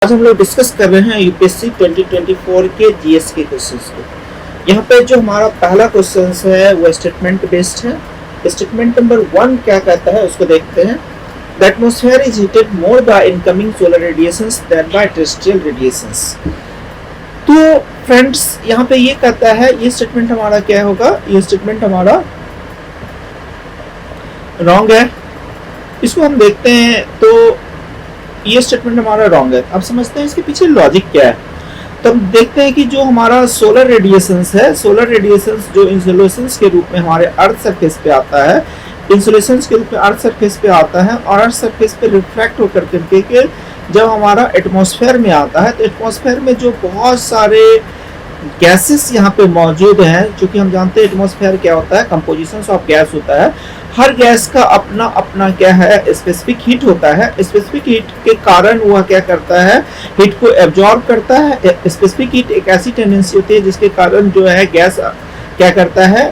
आज हम लोग डिस्कस कर रहे हैं यूपीएससी 2024 के जीएस के क्वेश्चंस को। यहाँ पे जो हमारा पहला क्वेश्चन है वो स्टेटमेंट बेस्ड है। स्टेटमेंट नंबर 1 क्या कहता है उसको देखते हैं। The atmosphere is heated more by incoming solar radiations than by terrestrial radiations. तो फ्रेंड्स यहाँ पे ये कहता है, ये स्टेटमेंट हमारा क्या होगा, ये स्टेटमेंट हमारा रॉन्ग है। इसको हम देखते हैं तो ये स्टेटमेंट हमारा रॉन्ग है। अब समझते हैं इसके पीछे लॉजिक क्या है। तो हम देखते हैं कि जो हमारा सोलर रेडिएशंस है, सोलर रेडिएशंस जो इंसुलेशंस के रूप में हमारे अर्थ सरफेस पे आता है, इंसुलेशंस के रूप में अर्थ सरफेस पे आता है और अर्थ सरफेस पे रिफ्रैक्ट होकर के जब हमारा एटमॉस्फेयर में आता है तो एटमॉस्फेयर में जो बहुत सारे गैसेस यहाँ पे मौजूद हैं, जो कि हम जानते हैं एटमॉस्फेयर क्या होता है, कंपोजिशन ऑफ गैस होता है। हर गैस का अपना अपना क्या है, स्पेसिफिक हीट होता है। स्पेसिफिक हीट के कारण वह क्या करता है, हीट को एब्जॉर्ब करता है। स्पेसिफिक हीट एक ऐसी टेंडेंसी होती है जिसके कारण जो है गैस क्या करता है,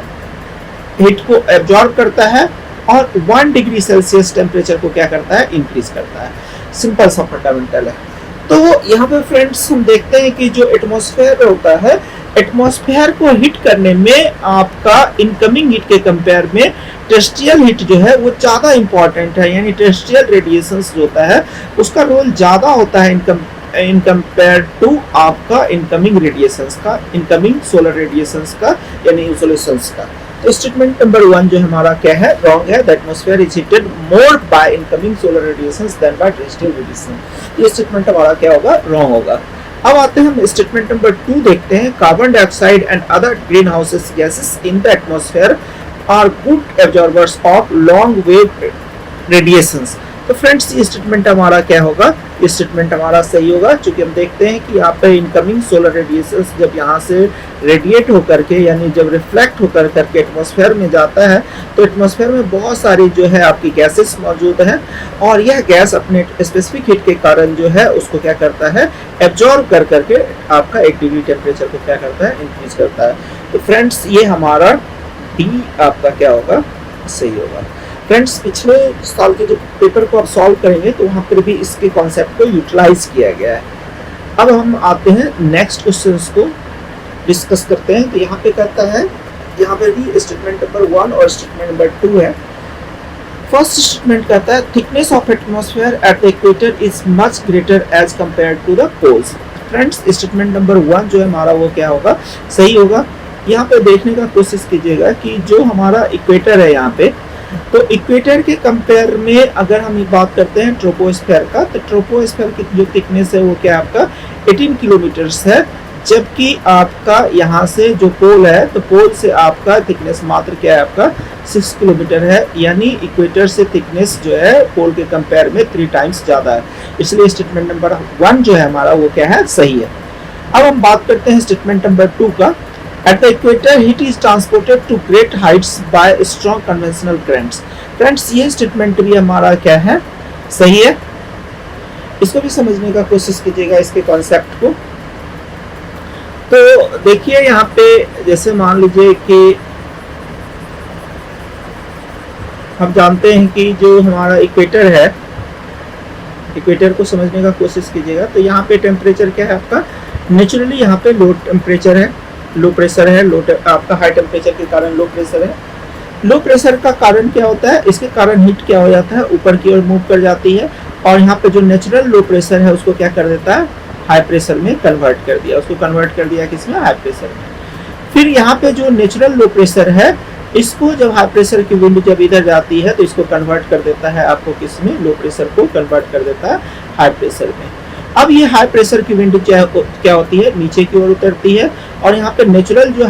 हीट को एब्जॉर्ब करता है और 1 डिग्री सेल्सियस टेम्परेचर को क्या करता है, इंक्रीज करता है। सिंपल सा फंडामेंटल है। तो यहाँ पे फ्रेंड्स हम देखते हैं कि जो एटमॉस्फेयर होता है, एटमॉस्फेयर को हीट करने में आपका इनकमिंग हीट के कंपेयर में टेरेस्ट्रियल हीट जो है वो ज़्यादा इंपॉर्टेंट है। यानी टेरेस्ट्रियल रेडिएशंस जो होता है उसका रोल ज़्यादा होता है इन कंपेयर टू आपका इनकमिंग रेडिएशंस का, इनकमिंग सोलर रेडिएशंस का यानी इंसुलेशंस का। तो स्टेटमेंट नंबर 1 जो हमारा क्या है, रॉन्ग है। The atmosphere is heated more by incoming solar radiations than by terrestrial radiation. ये स्टेटमेंट हमारा क्या होगा, रॉन्ग होगा। अब आते हैं हम स्टेटमेंट नंबर 2 देखते हैं। Carbon dioxide and other green houses gases in the atmosphere are good absorbers of long wave radiations. तो फ्रेंड्स ये स्टेटमेंट हमारा क्या होगा, ये स्टेटमेंट हमारा सही होगा, क्योंकि हम देखते हैं कि यहाँ पे इनकमिंग सोलर रेडिएशंस जब यहाँ से रेडिएट होकर के यानी जब रिफ्लेक्ट होकर करके एटमॉस्फेयर में जाता है तो एटमॉस्फेयर में बहुत सारी जो है आपकी गैसेस मौजूद हैं और यह गैस अपने स्पेसिफिक हीट के कारण जो है उसको क्या करता है, एब्जॉर्ब कर करके आपका 1 डिग्री टेम्परेचर को क्या करता है, इंक्रीज करता है। तो फ्रेंड्स ये हमारा डी आपका क्या होगा, सही होगा। फ्रेंड्स पिछले साल के जो पेपर को आप सॉल्व करेंगे तो वहाँ पर भी इसके कॉन्सेप्ट को यूटिलाइज किया गया है। अब हम आते हैं नेक्स्ट क्वेश्चंस को डिस्कस करते हैं। तो यहाँ पे कहता है, यहाँ पे भी स्टेटमेंट नंबर 1 और स्टेटमेंट नंबर 2 है। फर्स्ट स्टेटमेंट कहता है thickness of atmosphere at the equator is much greater as compared to the poles. Friends statement number 1 जो है हमारा वो क्या होगा, सही होगा। यहाँ पे देखने का कोशिश कीजिएगा कि जो हमारा इक्वेटर है यहाँ पे, तो इक्वेटर के कंपेयर में अगर हम बात करते हैं ट्रोपोस्फेयर का, तो ट्रोपोस्फेयर की जो थिकनेस है वो क्या आपका 18 किलोमीटर्स है, जबकि आपका यहाँ से जो पोल है तो पोल से आपका थिकनेस मात्र क्या है, आपका 6 किलोमीटर है। यानी इक्वेटर से थिकनेस जो है पोल के कंपेयर में 3 टाइम्स ज़्यादा है। इसलिए स्टेटमेंट नंबर 1 जो है हमारा वो क्या है, सही है। अब हम बात करते हैं स्टेटमेंट नंबर 2 का। At the equator, heat is transported to great heights by strong conventional currents. Friends, ये स्टेटमेंट भी हमारा क्या है, सही है। इसको भी समझने का कोशिश कीजिएगा, इसके कॉन्सेप्ट को। तो देखिए यहाँ पे जैसे मान लीजिए कि हम जानते हैं कि जो हमारा इक्वेटर है, इक्वेटर को समझने का कोशिश कीजिएगा। तो यहाँ पे टेम्परेचर क्या है आपका, नेचुरली यहाँ पे लो टेम्परेचर है, लो प्रेशर है, आपका हाई टेम्परेचर के कारण लो प्रेशर है। लो प्रेशर का कारण क्या होता है, इसके कारण हीट क्या हो जाता है, ऊपर की ओर मूव कर जाती है और यहाँ पे जो नेचुरल लो प्रेशर है उसको क्या कर देता है, हाई प्रेशर में कन्वर्ट कर दिया, उसको कन्वर्ट कर दिया किसमें, हाई प्रेशर में। फिर यहाँ पे जो नेचुरल लो प्रेशर है इसको जब हाई प्रेशर की विंड जब इधर जाती है तो इसको कन्वर्ट कर देता है आपको किसमें, लो प्रेशर को कन्वर्ट कर देता है हाई प्रेशर में। अब ये हाई प्रेशर की विंड क्या होती है, नीचे की ओर उतरती है और यहाँ पे नेचुरल जो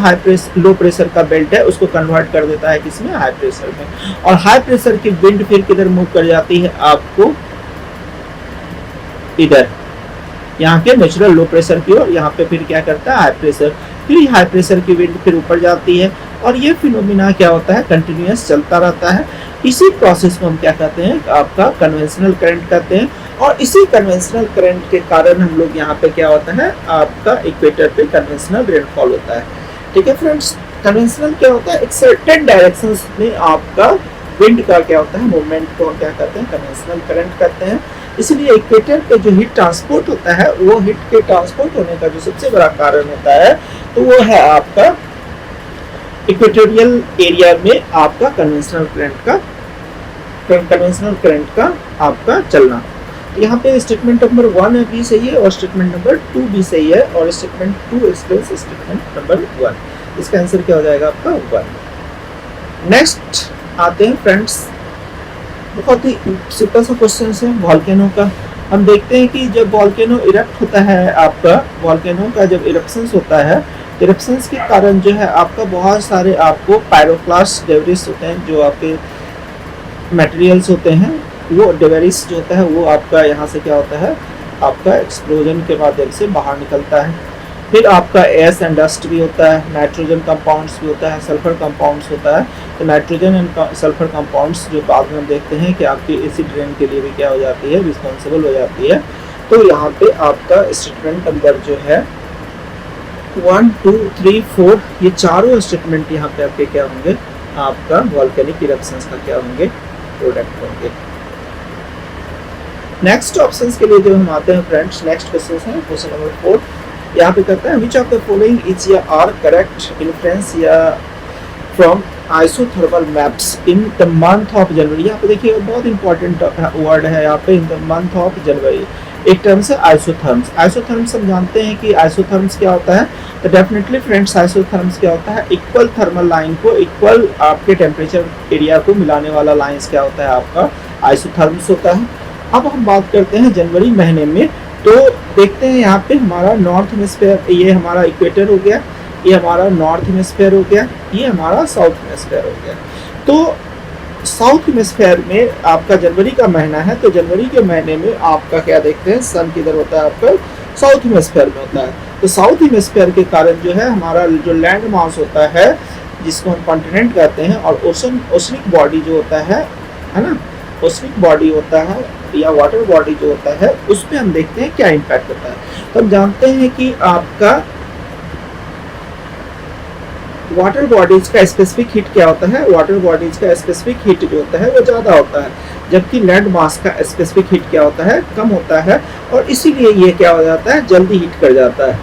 लो प्रेशर का बेल्ट है उसको कन्वर्ट कर देता है किसमें, हाई प्रेशर में। और हाई प्रेशर की विंड फिर किधर मूव कर जाती है आपको, इधर यहाँ के नेचुरल लो प्रेशर की ओर। यहाँ पे फिर क्या करता है, हाई प्रेशर, फिर हाई प्रेशर की विंड फिर ऊपर जाती है और ये फिनोमिना क्या होता है, कंटिन्यूअस चलता रहता है। इसी प्रोसेस को हम क्या कहते हैं, आपका कन्वेंशनल करंट कहते हैं। और इसी कन्वेंशनल करंट के कारण हम लोग यहाँ पे क्या होता है, आपका इक्वेटर पे कन्वेंशनल रेनफॉल होता है। ठीक है फ्रेंड्स, कन्वेंशनल क्या होता है, एक सर्टेन डायरेक्शंस में आपका विंड का क्या होता है, मूवमेंट को क्या कहते हैं, कन्वेंशनल करंट कहते हैं। इसलिए इक्वेटर पे जो हीट ट्रांसपोर्ट होता है, वो हीट के ट्रांसपोर्ट होने का जो सबसे बड़ा कारण होता है तो वो है आपका इक्वेटोरियल एरिया में आपका कन्वेंशनल करंट का आपका चलना। यहाँ पे स्टेटमेंट नंबर 1 भी सही है और स्टेटमेंट नंबर 2 भी सही है और स्टेटमेंट 2 एक्सप्लेन्स स्टेटमेंट नंबर 1। इसका आंसर क्या हो जाएगा आपका 1। नेक्स्ट आते हैं फ्रेंड्स, बहुत ही सिंपल सा क्वेश्चन है वॉल्केनो का। हम देखते हैं कि जब वॉल्केनो इरप्ट होता है, आपका वॉल्केनो का जब इरप्शंस होता है, इरप्शंस के कारण जो है आपका बहुत सारे आपको पायरोक्लास्ट डेब्रिस होते हैं, जो आपके मटेरियल्स होते हैं, वो डेब्रिस जो होता है वो आपका यहाँ से क्या होता है, आपका एक्सप्लोजन के माध्यम से बाहर निकलता है। फिर आपका एस एंड डस्ट भी होता है, नाइट्रोजन कंपाउंड्स भी होता है, सल्फर कंपाउंड्स होता है। तो नाइट्रोजन एंड सल्फर कंपाउंड्स जो बाद में हम देखते हैं कि आपकी एसिड रेन के लिए भी क्या हो जाती है, रिस्पॉन्सिबल हो जाती है। तो यहाँ पे आपका स्टेटमेंट नंबर जो है 1, 2, 3, 4 ये चारों स्टेटमेंट यहाँ पे आपके क्या होंगे, आपका वॉल्केनिक इरप्शंस का क्या होंगे, प्रोडक्ट होंगे। नेक्स्ट ऑप्शंस के लिए जो हम आते हैं फ्रेंड्स, नेक्स्ट क्वेश्चन है क्वेश्चन नंबर 4। यहाँ पे कहता है which of the following is या आर करेक्ट इन्फ्लुएंस या from isothermal maps in the month of January. यहाँ पे देखिए बहुत इंपॉर्टेंट वर्ड है यहाँ पे, in the month of January. एक टर्म से आइसोथर्म्स। आइसोथर्म्स हम जानते हैं कि आइसोथर्म्स क्या होता है, तो डेफिनेटली फ्रेंड्स आइसोथर्म्स क्या होता है, इक्वल थर्मल लाइन को, इक्वल आपके टेम्परेचर एरिया को मिलाने वाला लाइंस क्या होता है, आपका आइसोथर्म्स होता है। अब हम बात करते हैं जनवरी महीने में, तो देखते हैं यहाँ पे हमारा नॉर्थ हेमिस्फीयर, ये हमारा इक्वेटर हो गया, ये हमारा नॉर्थ हेमिस्फीयर हो गया, ये हमारा साउथ हेमिस्फीयर हो गया। तो साउथ हेमिस्फीयर में आपका जनवरी का महीना है, तो जनवरी के महीने में आपका क्या देखते हैं, सन किधर होता है, आपका साउथ हेमिस्फीयर में होता है। तो साउथ हेमिस्फीयर के कारण जो है हमारा जो लैंड मास होता है, जिसको हम कॉन्टिनेंट कहते हैं, और ओशनिक बॉडी जो होता है ना, ओशनिक बॉडी होता है या वाटर बॉडी जो होता है, उस पर हम देखते हैं क्या इम्पैक्ट होता है। तो हम जानते हैं कि आपका वाटर बॉडीज का स्पेसिफिक हीट क्या होता है, वाटर बॉडीज का स्पेसिफिक हीट जो होता है वो ज़्यादा होता है, जबकि लैंड मास का स्पेसिफिक हीट क्या होता है, कम होता है, और इसीलिए ये क्या हो जाता है, जल्दी हीट कर जाता है।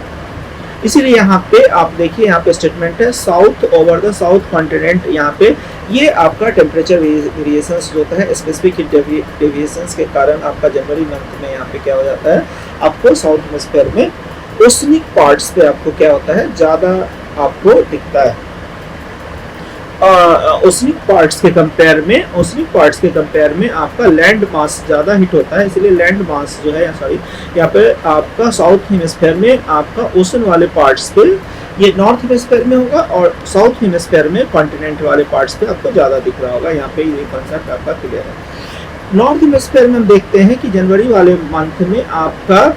इसीलिए यहाँ पे आप देखिए, यहाँ पे स्टेटमेंट है south over the south continent, यहाँ पे ये आपका टेम्परेचर वेरिएशंस जो होता है, स्पेसिफिक हीट डेविएशंस के कारण आपका जनवरी मंथ में यहाँ पे क्या हो जाता है, आपको साउथ हेमिस्फीयर में ओशनिक पार्ट्स पे आपको क्या होता है, ज़्यादा आपको दिखता है। ओशनिक पार्ट्स के कंपेयर में आपका लैंड मास ज़्यादा हिट होता है, इसलिए लैंड मास जो है, यहाँ पे आपका साउथ हेमिस्फीयर में आपका ओशन वाले पार्ट्स पे, ये नॉर्थ हेमिस्फीयर में होगा, और साउथ हेमिस्फीयर में कॉन्टिनेंट वाले पार्ट्स पे आपको ज़्यादा दिख रहा होगा। यहाँ पे ये कॉन्सेप्ट आपका क्लियर है। नॉर्थ हेमिस्फीयर में हम देखते हैं कि जनवरी वाले मंथ में आपका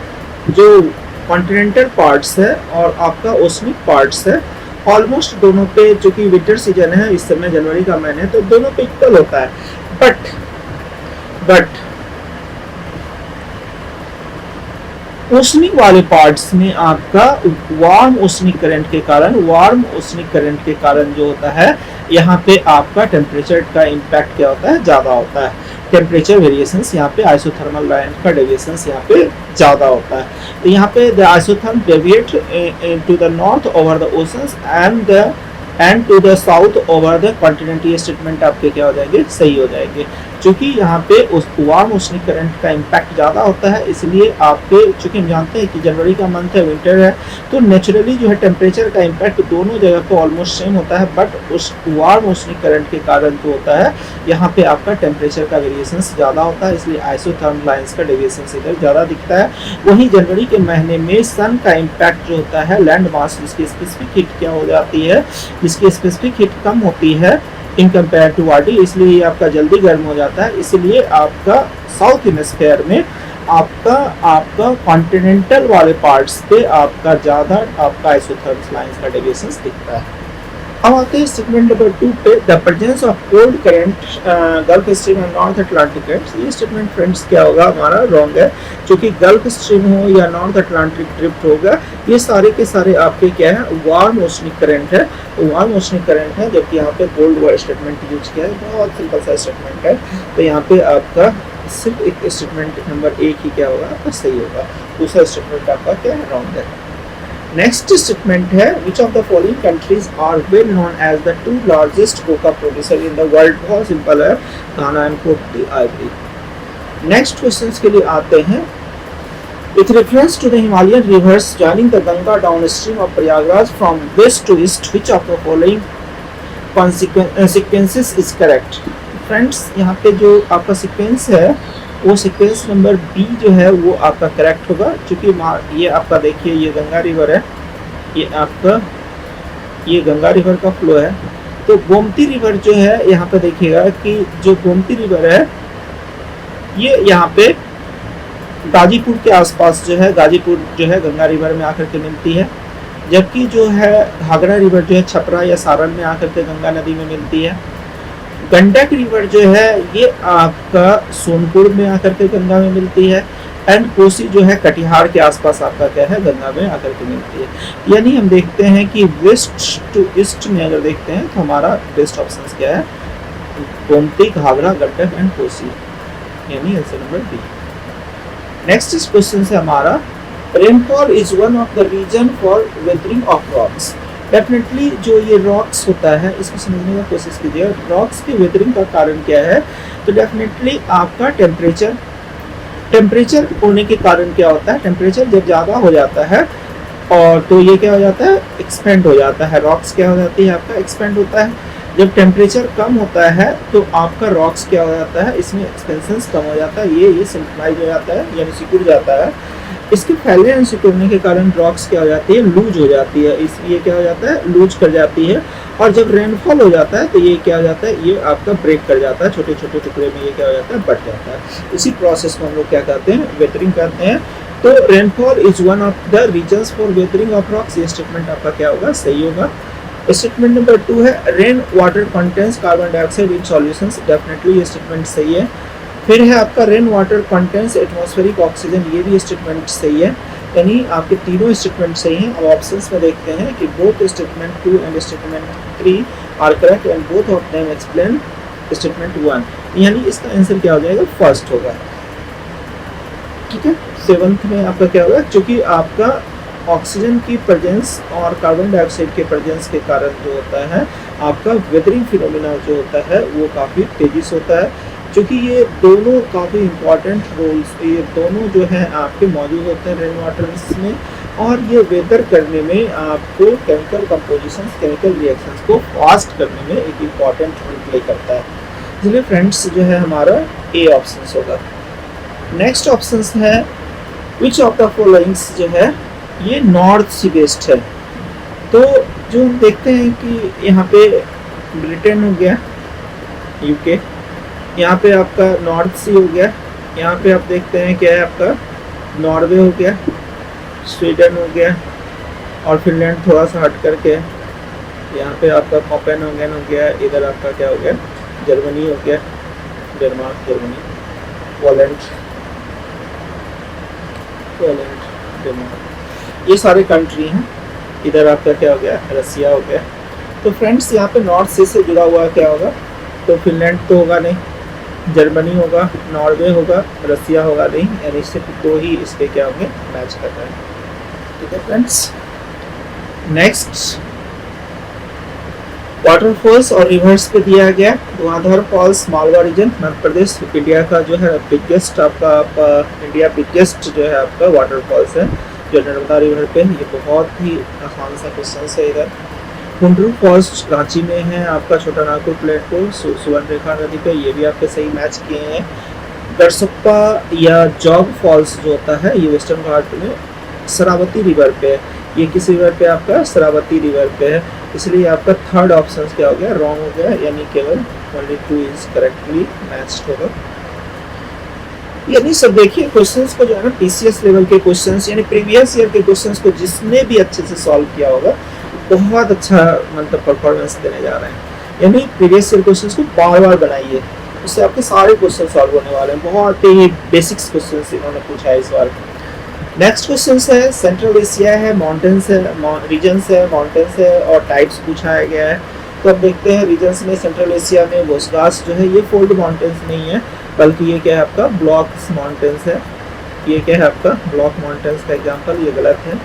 जो कॉन्टिनेंटल पार्ट्स है और आपका ओशनिक पार्ट्स है, ऑलमोस्ट दोनों पे, चूंकि विंटर सीजन है इस समय जनवरी का महीने, तो दोनों पे इक्वल होता है। बट ओशनिक वाले पार्ट्स में आपका वार्म ओशनिक करंट के कारण जो होता है, यहाँ पे आपका टेम्परेचर का इम्पैक्ट क्या होता है, ज़्यादा होता है। टेम्परेचर वेरिएशंस यहाँ पे, आइसोथर्मल लाइन का डेविएशंस यहाँ पे ज़्यादा होता है। तो यहाँ पे the isotherm deviate to the north over the oceans and to the south over the continent. ये स्टेटमेंट आपके क्या हो जाएंगे, सही हो जाएंगे। चूँकि यहाँ पे उस वार्म ओशनिक करंट का इम्पैक्ट ज़्यादा होता है, इसलिए आपके, चूँकि हम जानते हैं कि जनवरी का मंथ है, विंटर है, तो नेचुरली जो है टेम्परेचर का इम्पैक्ट दोनों जगह पे ऑलमोस्ट सेम होता है, बट उस वार्म ओशनिक करंट के कारण जो होता है, यहाँ पे आपका टेम्परेचर का वेरिएशन ज़्यादा होता है, इसलिए आइसोथर्मल लाइन्स का डेविएशन इधर ज़्यादा दिखता है। वहीं जनवरी के महीने में सन का इम्पैक्ट जो होता है, लैंड मास जिसकी स्पेसिफिक हीट क्या हो जाती है, जिसकी स्पेसिफिक हीट कम होती है इन कंपेयर टू बॉडी, इसलिए आपका जल्दी गर्म हो जाता है। इसलिए आपका साउथ हेमिस्फीयर में आपका कॉन्टिनेंटल वाले पार्ट्स पे आपका ज़्यादा आपका आइसोथर्मल लाइंस का डेविएशन दिखता है। अब आते हैं स्टेटमेंट नंबर 2 पे, the presence of cold current gulf stream and north Atlantic currents. ये स्टेटमेंट फ्रेंड्स क्या होगा, हमारा रॉन्ग है, क्योंकि गल्फ स्ट्रीम हो या नॉर्थ अटलांटिक ड्रिफ्ट होगा, ये सारे के सारे आपके क्या है, वार्म ओशनिक करंट है, वार्म ओशनिक करंट है, जबकि यहाँ पे कोल्ड वाला स्टेटमेंट यूज किया है। बहुत सिंपल सा स्टेटमेंट है, तो यहाँ पे आपका सिर्फ एक स्टेटमेंट नंबर एक ही क्या होगा आपका सही होगा, दूसरा स्टेटमेंट आपका क्या है रॉन्ग है। नेक्स्ट स्टेटमेंट है which of the following countries are well known as the two largest cocoa producer in the world. बहुत सिंपल है, Ghana and Cote d'Ivoire. Next question के लिए आते हैं। With reference to the Himalayan rivers joining the Ganga downstream of Prayagraj from west to east, which of the following sequences is correct? Friends यहाँ पे जो आपका sequence है वो सीक्वेंस नंबर बी जो है वो आपका करेक्ट होगा, क्योंकि ये आपका देखिए ये गंगा रिवर है, ये आपका ये गंगा रिवर का फ्लो है। तो गोमती रिवर जो है यहाँ पे देखिएगा कि जो गोमती रिवर है ये यहाँ पे गाजीपुर के आसपास जो है, गाजीपुर जो है गंगा रिवर में आकर के मिलती है, जबकि जो है घाघरा रिवर जो है छपरा या सारण में आकर के गंगा नदी में मिलती है। गंडक रिवर जो है ये आपका सोनपुर में आकर के गंगा में मिलती है, एंड कोसी जो है कटिहार के आसपास आपका क्या है गंगा में आकर के मिलती है। यानी हम देखते हैं कि वेस्ट टू ईस्ट में अगर देखते हैं तो हमारा बेस्ट ऑप्शन क्या है, गोमती, घाघरा, गंडक एंड कोसी, यानी आंसर नंबर बी। नेक्स्ट इस क्वेश्चन से हमारा rainfall is one of the reason for weathering of rocks. Definitely जो ये रॉक्स होता है इसको समझने का कोशिश कीजिए। रॉक्स की वेदरिंग का कारण क्या है, तो डेफिनेटली आपका टेम्परेचर होने के कारण क्या होता है, टेम्परेचर जब ज़्यादा हो जाता है और तो ये क्या हो जाता है एक्सपेंड हो जाता है, रॉक्स क्या हो जाती है आपका एक्सपेंड होता है। जब टेम्परेचर कम होता है तो आपका रॉक्स क्या हो जाता है, इसमें एक्सपेंशन कम हो जाता है, ये सिंपलाइज हो जाता है यानी सिकुड़ जाता है। इसके फैलने एंड सिकुड़ने के कारण रॉक्स क्या हो जाती है लूज हो जाती है, इसलिए क्या हो जाता है लूज कर जाती है। और जब रेनफॉल हो जाता है तो ये क्या हो जाता है, ये आपका ब्रेक कर जाता है, छोटे छोटे टुकड़े में ये क्या हो जाता है बट जाता है। इसी प्रोसेस को हम लोग क्या कहते हैं वेदरिंग कहते हैं। तो rainfall is one of the reasons for weathering of rocks, ये स्टेटमेंट आपका क्या होगा सही होगा। स्टेटमेंट नंबर 2 है rain water contents carbon dioxide in solutions, definitely ये स्टेटमेंट सही है। फिर है आपका rain water contents atmospheric oxygen, ये भी स्टेटमेंट सही है, यानी आपके तीनों स्टेटमेंट सही हैं। अब ऑप्शंस में देखते हैं कि both statement 2 and statement 3 are correct and both of them explain statement 1, यानी इसका आंसर क्या हो जाएगा फर्स्ट होगा। ठीक है, 7th में आपका क्या होगा, क्योंकि आपका ऑक्सीजन की प्रेजेंस और कार्बन डाइऑक्साइड के प्रेजेंस के कारण जो होता है आपका वेदरिंग फिनोमिना जो होता है वो काफ़ी तेजी से होता है, क्योंकि ये दोनों काफ़ी इंपॉर्टेंट रोल्स ये दोनों जो हैं आपके मौजूद होते हैं रेन वाटर्स में, और ये वेदर करने में आपको केमिकल कंपोजिशंस केमिकल रिएक्शंस को फास्ट करने में एक इम्पॉर्टेंट रोल प्ले करता है। इसलिए फ्रेंड्स जो है हमारा ए ऑप्शन होगा। नेक्स्ट ऑप्शन है विच ऑफ द फॉलोइंग्स जो है ये नॉर्थ सी बेस्ड है। तो जो हम देखते हैं कि यहाँ पे ब्रिटेन हो गया, यूके, यहाँ पे आपका नॉर्थ सी हो गया, यहाँ पे आप देखते हैं क्या है आपका नॉर्वे हो गया, स्वीडन हो गया, और फिनलैंड थोड़ा सा हट करके यहाँ पे आपका कोपेनहेगन हो गया, इधर आपका क्या हो गया जर्मनी हो गया, डेनमार्क, जर्मनी, पोलैंड, डेनमार्क, ये सारे कंट्री हैं। इधर आपका क्या हो गया रसिया हो गया। तो फ्रेंड्स यहाँ पे नॉर्थ सी से जुड़ा हुआ क्या होगा, तो फिनलैंड तो होगा नहीं, जर्मनी होगा, नॉर्वे होगा, रसिया होगा नहीं, यानी सिर्फ 2 ही इसके क्या होंगे मैच कर रहे हैं। ठीक है फ्रेंड्स, नेक्स्ट वाटरफॉल्स और रिवर्स पे दिया गया धुआंधार false Malwa reason Madhya Pradesh, India का जो है बिगेस्ट आपका इंडिया बिगेस्ट जो है आपका वाटरफॉल्स है जो नर्मदा रिवर पे, ये बहुत ही आसान सा क्वेश्चन है। इधर कुंडरू फॉल्स रांची में है आपका, छोटा नागपुर प्लेटफॉर्म सुवर्णरेखा नदी पे, ये भी आपके सही मैच किए हैं। गरसप्पा या जॉग फॉल्स जो होता है ये वेस्टर्न घाट में शरावती रिवर पे है, ये किस रिवर पे आपका शरावती रिवर पे है, इसलिए आपका थर्ड ऑप्शन क्या हो गया रॉन्ग हो गया, यानी केवल ओनली 2 इज करेक्टली मैच्ड होगा। यानी सब देखिए क्वेश्चंस को जो है ना पीसीएस लेवल के क्वेश्चंस यानी प्रीवियस ईयर के क्वेश्चंस को जिसने भी अच्छे से सॉल्व किया होगा बहुत अच्छा मतलब परफॉर्मेंस देने जा रहे हैं। यानी प्रीवियस ईयर क्वेश्चंस को बार बार बनाइए, उससे आपके सारे क्वेश्चन सॉल्व होने वाले हैं। बहुत ही बेसिक्स क्वेश्चंस इन्होंने पूछा है इस बार। नेक्स्ट क्वेश्चन है सेंट्रल एशिया है, माउंटेन्स है, रीजन्स है, माउंटेन्स है और टाइप्स पूछा गया है। तो अब देखते हैं रीजन्स में सेंट्रल एशिया में वोसगास जो है ये फोल्ड माउंटेन्स नहीं है, बल्कि ये क्या है आपका ब्लॉक माउंटेन्स है। ये क्या है आपका ब्लॉक माउंटेन्स का एग्जांपल, ये गलत है।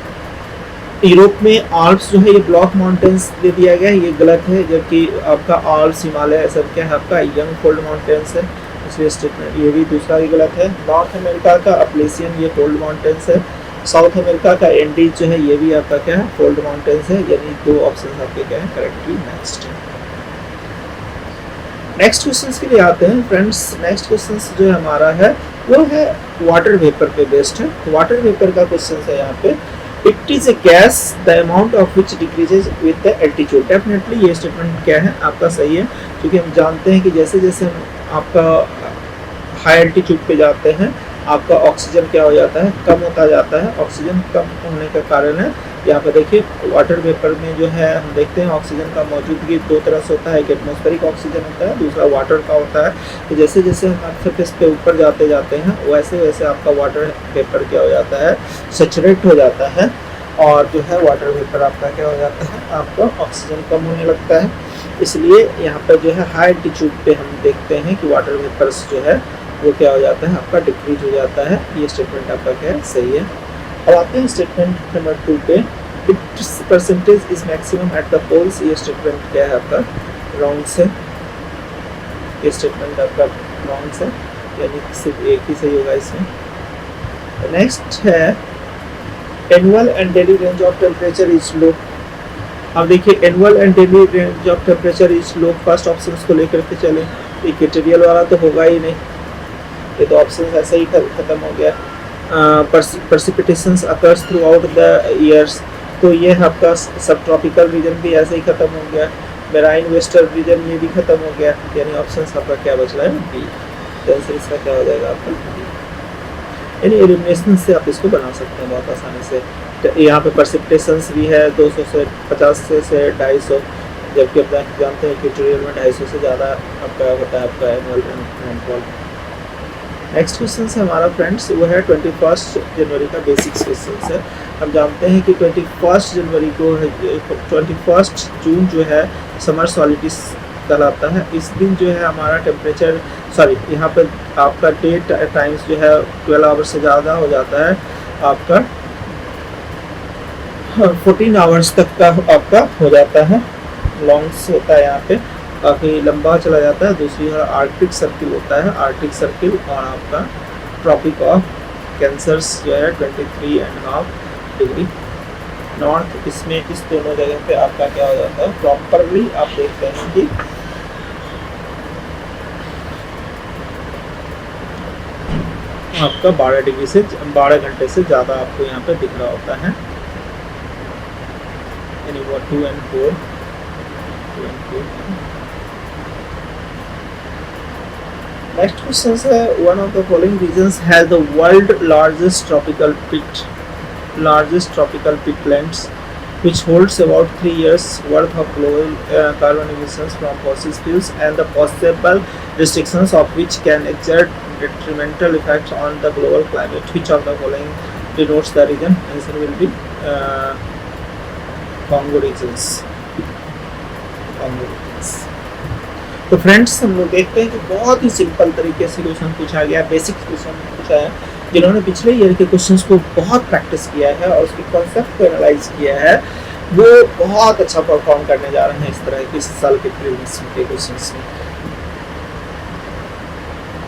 यूरोप में आल्प्स जो है ये ब्लॉक माउंटेन्स दे दिया गया है, ये गलत है। जबकि आपका आल्प्स हिमालय सब क्या है आपका यंग फोल्ड माउंटेन्स है, इसलिए स्टेटमेंट ये भी दूसरा ही गलत है। नॉर्थ अमेरिका का अपलेशियन ये फोल्ड माउंटेन्स है। साउथ अमेरिका का एंडीज जो है ये भी आपका क्या है फोल्ड माउंटेन्स है, यानी दो ऑप्शन आपके क्या है करेक्टली मैच्ड है। नेक्स्ट क्वेश्चन के लिए आते हैं फ्रेंड्स। नेक्स्ट क्वेश्चन जो हमारा है वो है वाटर वेपर पे बेस्ड है। वाटर वेपर का क्वेश्चन है यहाँ पे, it is a gas the amount of which decreases with the altitude. Definitely ये स्टेटमेंट क्या है आपका सही है, क्योंकि हम जानते हैं कि जैसे जैसे हम आपका हाई एल्टीट्यूड पे जाते हैं आपका ऑक्सीजन क्या हो जाता है कम होता जाता है। ऑक्सीजन कम होने का कारण है यहाँ पर देखिए वाटर वेपर में जो है हम देखते हैं ऑक्सीजन का मौजूदगी दो तरह से होता है, एक एटमॉस्फेरिक ऑक्सीजन होता है, दूसरा वाटर का होता है। तो जैसे जैसे हम अर्थ सरफेस पे ऊपर जाते जाते हैं वैसे वैसे आपका वाटर वेपर क्या हो जाता है सैचुरेट हो जाता है, और जो है वाटर वेपर आपका क्या हो जाता है आपका ऑक्सीजन कम होने लगता है। इसलिए यहाँ पर जो है हाई एल्टीट्यूड पे हम देखते हैं कि वाटर वेपर्स जो है वो क्या हो जाता है आपका डिक्रीज हो जाता है। ये स्टेटमेंट आपका क्या है सही है। अब आते हैं स्टेटमेंट नंबर 2 पे, its percentage is maximum at the poles. ये स्टेटमेंट क्या है आपका रॉन्ग से, ये स्टेटमेंट आपका रॉन्ग से, यानी सिर्फ एक ही सही होगा इसमें। नेक्स्ट है annual and daily range of temperature is low. अब देखिए annual and daily range of temperature is low, first option को लेकर के चले, इक्वेटोरियल वाला तो होगा ही नहीं, ये तो ऑप्शन ऐसे ही खत्म हो गया। Precipitations occurs throughout the years, तो ये आपका सब ट्रॉपिकल रीजन भी ऐसे ही खत्म हो गया। मेराइन वेस्टर्न रीजन ये भी खत्म हो गया, यानी ऑप्शन आपका क्या बच रहा है बी। तो आंसर इसका क्या हो जाएगा आपका बी, यानी एलिमिनेशन से आप इसको बना सकते हैं बहुत आसानी से। तो यहाँ पे प्रेसिपिटेशंस भी है 200 से 50 से 250, जबकि अपना जानते हैं इक्वेटोरियल में 250 से ज़्यादा आपका होता है आपका एनुअल रेनफॉल। नेक्स्ट क्वेश्चन है हमारा फ्रेंड्स वो है 21 जनवरी का बेसिक्स क्वेश्चन है। हम जानते हैं कि 21 जनवरी को 21 जून जो है समर सॉलिटिस कहलाता है। इस दिन जो है हमारा टेम्परेचर यहाँ पर आपका डे टाइम्स जो है 12 आवर्स से ज़्यादा हो जाता है, आपका 14 आवर्स तक का आपका हो जाता है, लॉन्ग्स होता है यहाँ पे काफ़ी लंबा चला जाता है। दूसरी है आर्कटिक सर्किल होता है, आर्कटिक सर्किल, और आपका ट्रॉपिक ऑफ कैंसर्स जो है 23.5 डिग्री नॉर्थ। इसमें इस दोनों जगह पे आपका क्या हो जाता है प्रॉपरली आप देखते हैं कि आपका 12 घंटे से ज़्यादा आपको यहाँ पे दिख रहा होता है, यानी वो 2 and 4 Next question है one of the following regions has the world largest tropical peatlands which holds about 3 years worth of global carbon emissions from fossil fuels and the possible restrictions of which can exert detrimental effects on the global climate. Which of the following denotes the region? Answer will be Congo regions. तो friends हम लोग देखते हैं कि बहुत ही simple तरीके से question पूछा गया, बेसिक क्वेश्चन पूछा है। जिन्होंने पिछले ईयर के क्वेश्चंस को बहुत प्रैक्टिस किया है और उसके कॉन्सेप्ट को एनालाइज किया है वो बहुत अच्छा परफॉर्म करने जा रहे हैं इस तरह के इस साल के प्रीलिम्स के क्वेश्चंस में।